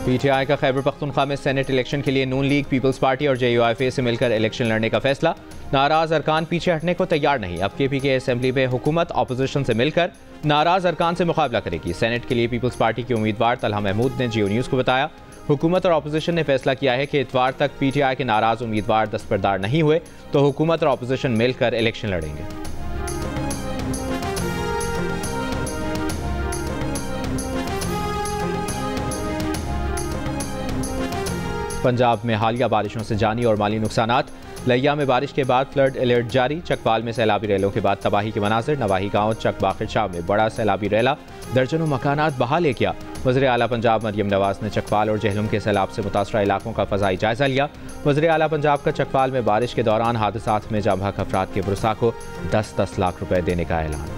PTI का खैबर पख्तूनख्वा में senate election के लिए नून लीग, पीपल्स पार्टी और JUIF से मिलकर इलेक्शन लड़ने का फैसला। नाराज अरकान पीछे हटने को तैयार नहीं। अब KPK असेंबली में हुकूमत अपोजिशन से मिलकर नाराज अरकान से मुकाबला करेगी। सेनेट के लिए पीपल्स पार्टी के उम्मीदवार तलहा महमूद ने जियो न्यूज़ को बताया, हुकूमत और अपोजिशन ने फैसला किया है कि इतवार तक PTI के नाराज उम्मीदवार दस्तबरदार नहीं हुए तो हुकूमत और अपोजिशन मिलकर इलेक्शन लड़ेंगे। पंजाब में हालिया बारिशों से जानी और माली नुकसानात। लिया में बारिश के बाद फ्लड अलर्ट जारी। चकवाल में सैलाबी रेलों के बाद तबाही के मनाजिर। नवाही गांव चक बाखिर शाह में बड़ा सैलाबी रेला, दर्जनों मकानात बहा ले गया। वज़ीर आला पंजाब मरियम नवाज ने चकवाल और जहलुम के सैलाब से मुतासरा इलाकों का फ़ज़ाई जायजा लिया। वज़ीर आला पंजाब का चकवाल में बारिश के दौरान हादसात में जाँ बहक अफराद के बुरसा को 10-10 लाख रुपए देने का ऐलान।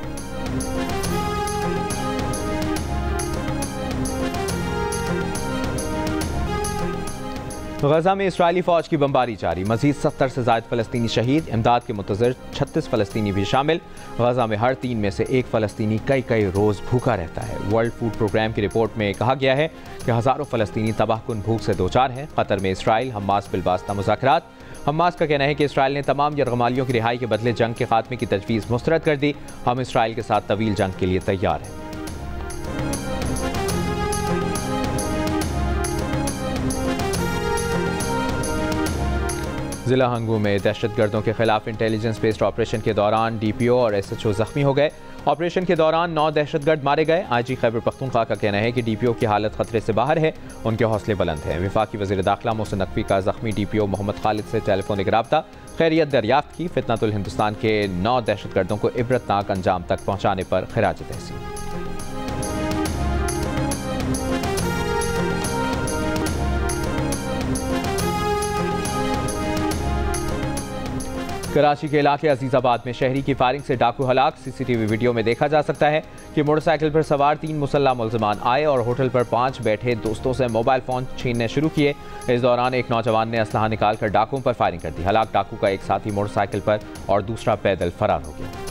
गजा में इस्राएली फौज की बमबारी जारी। मजीद 70 से ज़ायद फ़लस्तीनी शहीद। इमदाद के मुंतज़िर 36 फ़लस्तीनी भी शामिल। गजा में हर 3 में से एक फ़लस्तीनी कई रोज़ भूखा रहता है। वर्ल्ड फूड प्रोग्राम की रिपोर्ट में कहा गया है कि हज़ारों फ़लस्तीनी तबाहकुन भूख से दो चार हैं। कतर में इसराइल हमास बिलवास्ता मुज़ाकरात। हमास का कहना है कि इसराइल ने तमाम यरगमालियों की रिहाई के बदले जंग के खात्मे की तजवीज़ मुस्तरद कर दी। हम इसराइल के साथ तवील जंग के लिए तैयार हैं। जिला हंगू में दहशतगर्दों के खिलाफ इंटेलिजेंस बेस्ड ऑपरेशन के दौरान DPO और SHO जख्मी हो गए। ऑपरेशन के दौरान 9 दहशतगर्द मारे गए। IG खैबर पख्तूनख्वा का कहना है कि DPO की हालत खतरे से बाहर है, उनके हौसले बुलंद हैं। वफाकी वज़ीर दाखिला मोहसिन नकवी का जख्मी DPO मोहम्मद खालिद से टेलीफोनिक रब्ता खैरियत दरियाफ्त की। फितनतुल हिंदुस्तान के 9 दहशतगर्दों को इबरतनाक अंजाम तक पहुँचाने पर खिराज तहसीन। कराची के इलाके अजीज़ाबाद में शहरी की फायरिंग से डाकू हलाक। CCTV वीडियो में देखा जा सकता है कि मोटरसाइकिल पर सवार 3 मुसल्लह मुल्ज़िमान आए और होटल पर 5 बैठे दोस्तों से मोबाइल फ़ोन छीनने शुरू किए। इस दौरान एक नौजवान ने असलहा निकालकर डाकुओं पर फायरिंग कर दी। हलाक डाकू का एक साथी मोटरसाइकिल पर और दूसरा पैदल फरार हो गया।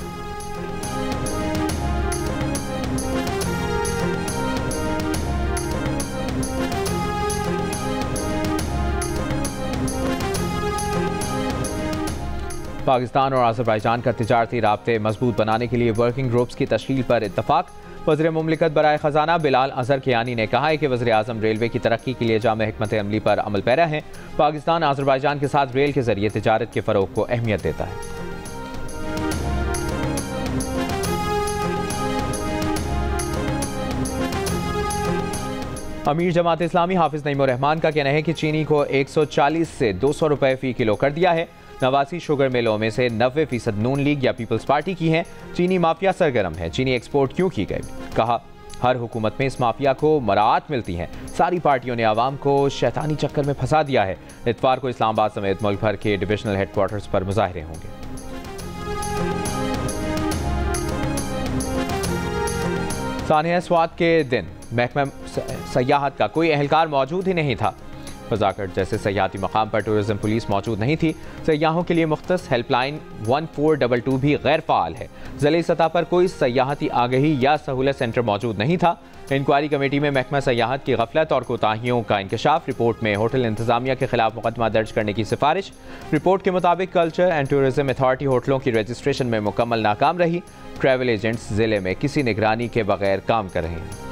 पाकिस्तान और आज़रबाईजान का तिजारती राब्ते मजबूत बनाने के लिए वर्किंग ग्रुप्स की तश्कील पर इत्तफाक। वज़ीर मुमलिकत बराए ख़जाना बिलाल अज़हर कियानी ने कहा है कि वज़ीर आज़म रेलवे की तरक्की के लिए जामे हिकमत अमली पर अमल पैरा है। पाकिस्तान आज़रबाईजान के साथ रेल के जरिए तिजारत के फ़रोग़ को अहमियत देता है। अमीर जमात इस्लामी हाफिज नईमुर रहमान का कहना है कि चीनी को 140 से 200 रुपए फ़ी किलो कर दिया है। 89 शुगर मिलों में से 90% नून लीग या पीपल्स पार्टी की हैं। चीनी माफिया सरगर्म है। चीनी एक्सपोर्ट क्यों की गई? कहा, हर हुकूमत में इस माफिया को मराआत मिलती हैं। सारी पार्टियों ने आवाम को शैतानी चक्कर में फंसा दिया है। इतवार को इस्लामाबाद समेत मुल्क भर के डिविजनल हेडक्वार्टर्स पर मुजाहरे होंगे। सानिया स्वात के दिन महकमा सयाहत का कोई एहलकार मौजूद ही नहीं था। फजाकट जैसे सयाहती मकाम पर टूरिज्म पुलिस मौजूद नहीं थी। सयाहों के लिए मुख्तस हेल्पलाइन 1422 भी गैर फ़ाल है। ज़िले सतह पर कोई सयाहती आगही या सहूलत सेंटर मौजूद नहीं था। इंक्वायरी कमेटी में महकमा सयाहत की गफलत और कोताहियों का इंकशाफ। रिपोर्ट में होटल इंतजामिया के खिलाफ मुकदमा दर्ज करने की सिफारिश। रिपोर्ट के मुताबिक कल्चर एंड टूरिज्म अथॉरिटी होटलों की रजिस्ट्रेशन में मुकम्मल नाकाम रही। ट्रैवल एजेंट्स ज़िले में किसी निगरानी के बगैर काम कर रहे हैं।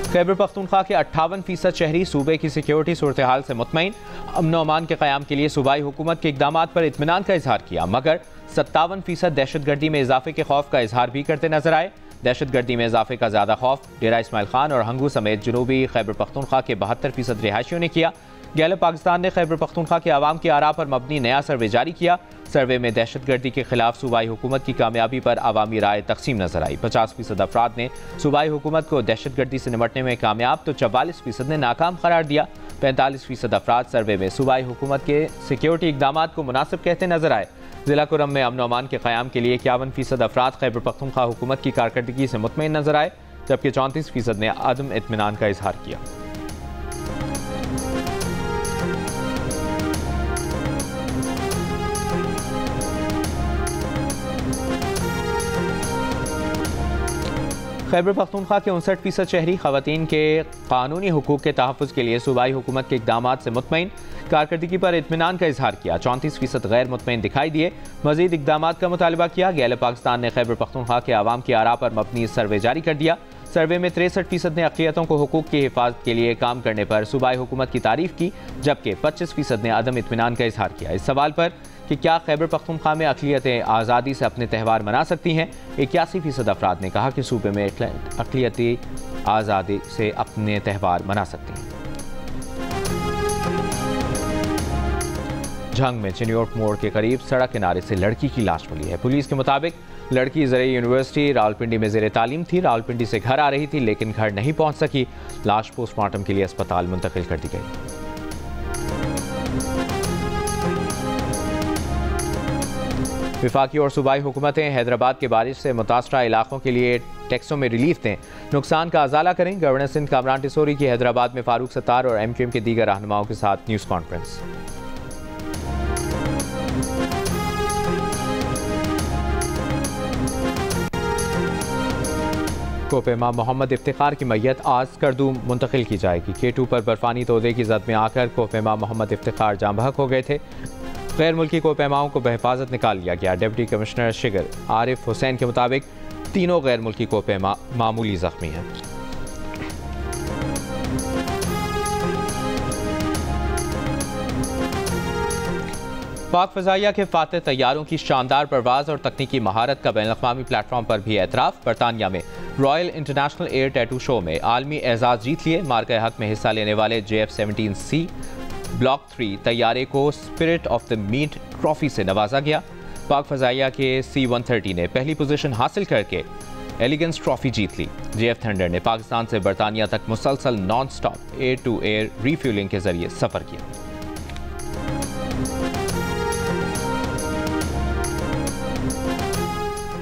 खैबर पख्तूनख्वा के 58% शहरी सूबे की सिक्योरिटी सूरत हाल से मुतमईन। अमन व अमान के क़याम के लिए सूबाई हुकूमत के इक़दामात पर इत्मीनान का इजहार किया, मगर 57% दहशतगर्दी में इजाफे के खौफ का इजहार भी करते नजर आए। दहशतगर्दी में इजाफे का ज़्यादा खौफ डेरा इस्माइल खान और हंगू समेत जनूबी खैबर पख्तूनख्वा के 72% रिहायशियों ने किया। गैलप पाकिस्तान ने खैबर पख्तूनख्वा के आवाम की आरा पर मबनी नया सर्वे जारी किया। सर्वे में दहशतगर्दी के खिलाफ सूबाई हुकूमत की कामयाबी पर आवामी राय तकसीम नजर आई। 50% अफराद ने सूबाई हुकूमत को दहशतगर्दी से निपटने में कामयाब तो 44% ने नाकाम करार दिया। 45% अफराद सर्वे में सूबाई हुकूमत के सिक्योरिटी इकदामात को मुनासिब कहते नजर आए। जिला कुरम में अमन अमान के क़याम के लिए 51% अफराद खैबर पख्तूनख्वा हुकूमत की कारकर्दगी से मुतमईन नजर आए, जबकि 34% ने अदम इत्मीनान का इजहार किया। खैबर पख्तूनख्वा के 59% शहरी खवातीन के कानूनी हुकूक के तहफ़्फ़ुज़ के लिए सूबाई हुकूमत के इक़दामात से मुतमईन, कारकर्दगी पर इत्मीनान का इजहार किया। 34% गैर मुतमईन दिखाई दिए, मज़ीद इक़दामात का मुतालबा किया। गैल पाकिस्तान ने खैबर पख्तूनख्वा के आवाम की आरा पर मबनी सर्वे जारी कर दिया। सर्वे में 63% ने अक़लियतों को हुकूक की हिफाजत के लिए काम करने पर सूबाई हुकूमत की तारीफ़ की, जबकि 25% ने अदम इत्मीनान का इजहार किया। इस सवाल पर कि क्या खैबर पख्तूनख्वा में अक़लियतें आज़ादी से अपने त्यौहार मना सकती हैं, 81% अफराद ने कहा कि सूबे में अक़लियतें आज़ादी से अपने त्यौहार मना सकती हैं। झंग में चिन्योट मोड़ के करीब सड़क किनारे से लड़की की लाश मिली है। पुलिस के मुताबिक लड़की ज़रिए यूनिवर्सिटी रावलपिंडी में ज़ेरे तालीम थी। रावलपिंडी से घर आ रही थी, लेकिन घर नहीं पहुंच सकी। लाश पोस्टमार्टम के लिए अस्पताल मुंतकिल कर दी गई। विफाकी और सूबाई हुकूमतें हैदराबाद के बारिश से मुतासरा इलाकों के लिए टैक्सों में रिलीफ दें, नुकसान का अजाला करें। गवर्नर सिंध कामरान टिसोरी की हैदराबाद में फारूक सत्तार और MQM के दीगर रहनुमाओं के साथ न्यूज़ कॉन्फ्रेंस। कोप इमाम मोहम्मद इफ्तिखार की मैयत आज करदू मुंतकिल की जाएगी। K2 पर बर्फानी तोदे की जद में आकर कोप इमाम मोहम्मद इफ्तिखार जाँ बहक हो गए थे। गैर मुल्की कोप इमामों को बहिफाजत निकाल लिया गया। डिप्टी कमिश्नर शिगर आरिफ हुसैन के मुताबिक तीनों गैर मुल्की कोप इमाम मामूली जख्मी हैं। पाक फ़ज़ाइया के फातह तैयारों की शानदार परवाज़ और तकनीकी महारत का बैनुल-अक़वामी प्लेटफॉर्म पर भी एतराफ़। बरतानिया में royal international air tattoo show में आलमी एजाज़ जीत लिए। मार्का हक में हिस्सा लेने वाले JF-17C ब्लॉक 3 तैयारे को spirit of the meet trophy से नवाजा गया। पाक फ़ज़ाइया के C-130 ने पहली पोजीशन हासिल करके एलिगेंस ट्रॉफी जीत ली। JF थंडर ने पाकिस्तान से बरतानिया तक मुसलसल non stop air to air refuelling के जरिए सफ़र किया।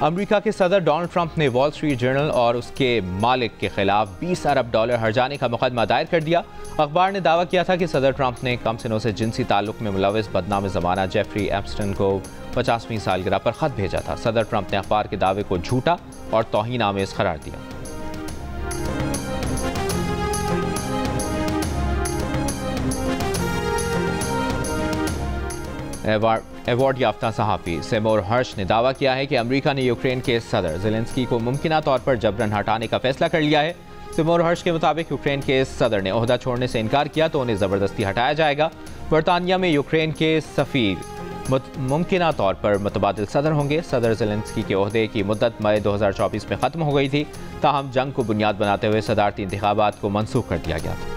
अमेरिका के सदर डोनाल्ड ट्रंप ने वॉल स्ट्रीट जर्नल और उसके मालिक के खिलाफ $20 अरब हर्जाने का मुकदमा दायर कर दिया। अखबार ने दावा किया था कि सदर ट्रंप ने कम सिनों से जिनसी ताल्लुक में मुलविस बदनाम ज़माना जेफरी एप्स्टन को 50वीं सालगिरह पर ख़त भेजा था। सदर ट्रंप ने अखबार के दावे को झूठा और तौहीन आमेज़ करार दिया। अवार्ड याफ्ता सहाफ़ी सेमोर हर्ष ने दावा किया है कि अमेरिका ने यूक्रेन के सदर ज़ेलेंस्की को मुमकिना तौर पर जबरन हटाने का फैसला कर लिया है। सेमोर हर्ष के मुताबिक यूक्रेन के सदर ने ओहदा छोड़ने से इनकार किया तो उन्हें ज़बरदस्ती हटाया जाएगा। बरतानिया में यूक्रेन के सफ़ीर मुमकिना तौर पर मुतबादिल सदर होंगे। सदर ज़ेलेंस्की के ओहदे की मुद्दत मई 2024 में ख़त्म हो गई थी, ताहम जंग को बुनियाद बनाते हुए सदारती इंतखाबात को मनसूख कर दिया गया था।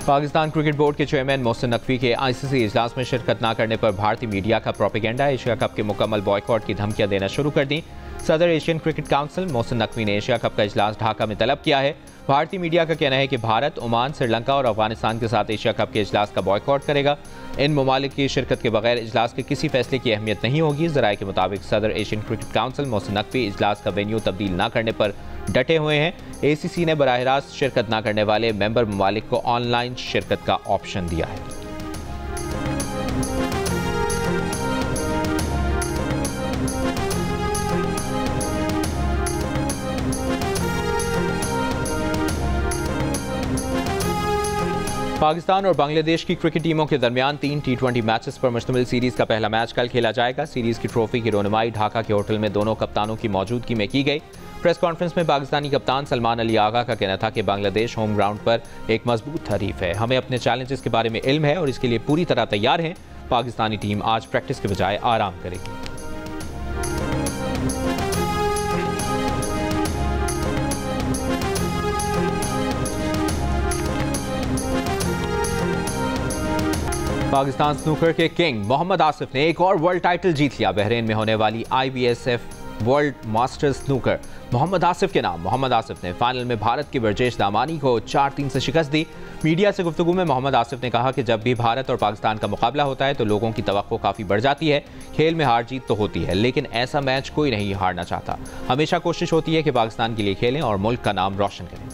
पाकिस्तान क्रिकेट बोर्ड के चेयरमैन मोहसिन नकवी के ICC इजलास में शिरकत न करने पर भारतीय मीडिया का प्रोपेगेंडा। एशिया कप के मुकम्मल बॉयकॉट की धमकियां देना शुरू कर दी। सदर Asian cricket council Mohsin Naqvi ने एशिया कप का इजलास ढाका में तलब किया है। भारतीय मीडिया का कहना है कि भारत, ओमान, श्रीलंका और अफगानिस्तान के साथ एशिया कप के इजलास का बॉयकॉट करेगा। इन ममालिक की शिरकत के बगैर इजलास के किसी फैसले की अहमियत नहीं होगी। ज़राए के मुताबिक सदर Asian cricket council Mohsin Naqvi इजलास का वेन्यू तब्दील न करने पर डटे हुए हैं। ACC ने बराह रास्त शिरकत न करने वाले मेंबर ममालिक को ऑनलाइन शिरकत का ऑप्शन दिया है। पाकिस्तान और बांग्लादेश की क्रिकेट टीमों के दरमियान 3 T20 मैचेस पर मुश्तमिल सीरीज का पहला मैच कल खेला जाएगा। सीरीज की ट्रॉफी की रोनुमाई ढाका के होटल में दोनों कप्तानों की मौजूदगी में की गई। प्रेस कॉन्फ्रेंस में पाकिस्तानी कप्तान सलमान अली आगा का कहना था कि बांग्लादेश होम ग्राउंड पर एक मजबूत हरीफ है। हमें अपने चैलेंजेस के बारे में इल्म है और इसके लिए पूरी तरह तैयार हैं। पाकिस्तानी टीम आज प्रैक्टिस के बजाय आराम करेगी। पाकिस्तान स्नूकर के किंग मोहम्मद आसिफ ने एक और वर्ल्ड टाइटल जीत लिया। बहरीन में होने वाली IBSF world masters snooker Mohammad Asif के नाम। मोहम्मद आसिफ ने फाइनल में भारत की बरजेश दामानी को 4-3 से शिकस्त दी। मीडिया से गुफ्तगू में मोहम्मद आसिफ ने कहा कि जब भी भारत और पाकिस्तान का मुकाबला होता है तो लोगों की तवक्को काफ़ी बढ़ जाती है। खेल में हार जीत तो होती है, लेकिन ऐसा मैच कोई नहीं हारना चाहता। हमेशा कोशिश होती है कि पाकिस्तान के लिए खेलें और मुल्क का नाम रोशन करें।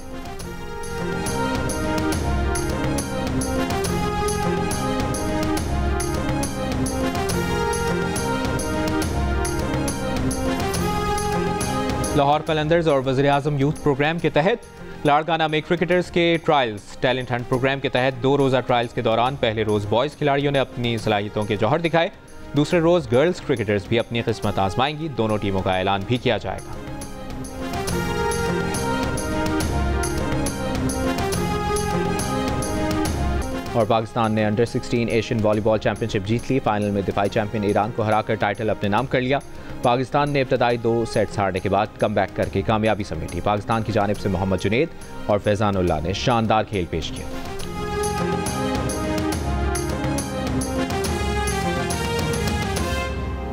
लाहौर कलंदर्स और वज़ीर-ए-आज़म यूथ प्रोग्राम के तहत लाड़काना में क्रिकेटर्स के ट्रायल्स। टैलेंट हंट प्रोग्राम के तहत 2 रोज़ा ट्रायल्स के दौरान पहले रोज़ बॉयज़ खिलाड़ियों ने अपनी सलाहियतों के जौहर दिखाए। दूसरे रोज़ गर्ल्स क्रिकेटर्स भी अपनी किस्मत आजमाएंगी। दोनों टीमों का ऐलान भी किया जाएगा। और पाकिस्तान ने अंडर 16 एशियन वॉलीबॉल चैंपियनशिप जीत ली। फाइनल में दिफाई चैंपियन ईरान को हराकर टाइटल अपने नाम कर लिया। पाकिस्तान ने इब्तदाई 2 सेट्स हारने के बाद कमबैक करके कामयाबी समेटी। पाकिस्तान की जानिब से मोहम्मद जुनैद और फैजानुल्लाह ने शानदार खेल पेश किया।